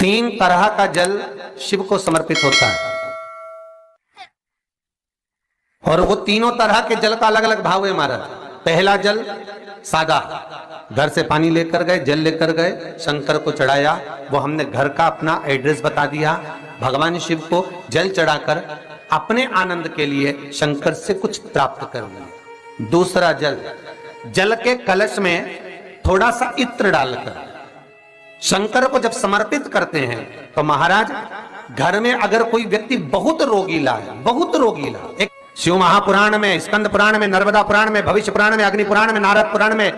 तीन तरह का जल शिव को समर्पित होता है और वो तीनों तरह के जल का अलग अलग भाव है महाराज। पहला जल सादा, घर से पानी लेकर गए, जल लेकर गए, शंकर को चढ़ाया, वो हमने घर का अपना एड्रेस बता दिया, भगवान शिव को जल चढ़ाकर अपने आनंद के लिए शंकर से कुछ प्राप्त कर लिया। दूसरा जल, जल के कलश में थोड़ा सा इत्र डालकर शंकर को जब समर्पित करते हैं तो महाराज घर में अगर कोई व्यक्ति बहुत रोगीला है, बहुत रोगीला, एक शिव महापुराण में, स्कंद पुराण में, नर्मदा पुराण में, भविष्य पुराण में, अग्नि पुराण में, नारद पुराण में,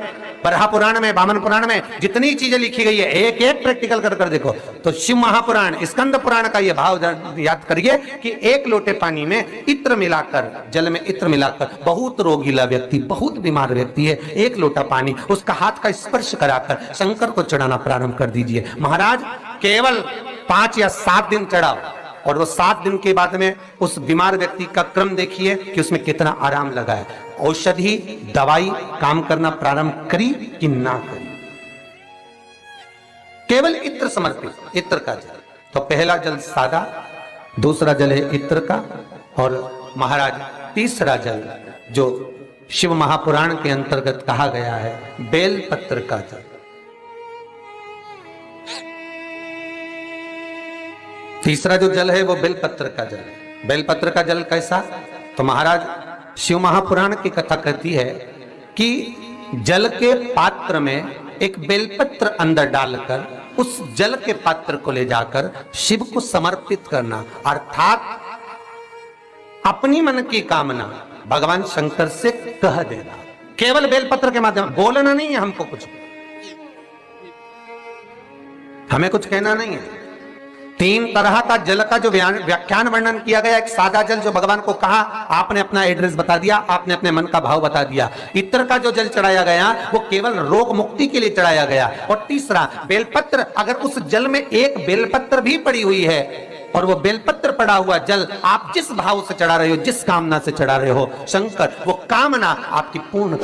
बरहा पुराण में, वामन पुराण में जितनी चीजें लिखी गई है एक एक प्रैक्टिकल कर देखो तो शिव महापुराण, स्कंद पुराण का यह भाव याद करिए कि एक लोटे पानी में इत्र मिलाकर, जल में इत्र मिलाकर, बहुत रोगीला व्यक्ति, बहुत बीमार व्यक्ति है, एक लोटा पानी उसका हाथ का स्पर्श कराकर शंकर को चढ़ाना प्रारंभ कर दीजिए। महाराज केवल 5 या 7 दिन चढ़ाओ और वो 7 दिन के बाद में उस बीमार व्यक्ति का क्रम देखिए कि उसमें कितना आराम लगा है। औषधि दवाई काम करना प्रारंभ करी कि ना करी। केवल इत्र समर्पित, इत्र का जल। तो पहला जल सादा, दूसरा जल है इत्र का और महाराज तीसरा जल जो शिव महापुराण के अंतर्गत कहा गया है बेलपत्र का जल। तीसरा जो जल है वो बेलपत्र का जल। बेलपत्र का जल कैसा? तो महाराज शिव महापुराण की कथा कहती है कि जल के पात्र में एक बेलपत्र अंदर डालकर उस जल के पात्र को ले जाकर शिव को समर्पित करना, अर्थात अपनी मन की कामना भगवान शंकर से कह देना। केवल बेलपत्र के माध्यम, बोलना नहीं है हमको, कुछ हमें कुछ कहना नहीं है। 3 तरह का जल का जो व्याख्यान वर्णन किया गया, एक सादा जल जो भगवान को कहा, आपने अपना एड्रेस बता दिया, आपने अपने मन का भाव बता दिया। इत्र का जो जल चढ़ाया गया वो केवल रोग मुक्ति के लिए चढ़ाया गया। और तीसरा बेलपत्र, अगर उस जल में एक बेलपत्र भी पड़ी हुई है और वो बेलपत्र पड़ा हुआ जल आप जिस भाव से चढ़ा रहे हो, जिस कामना से चढ़ा रहे हो, शंकर वो कामना आपकी पूर्ण कर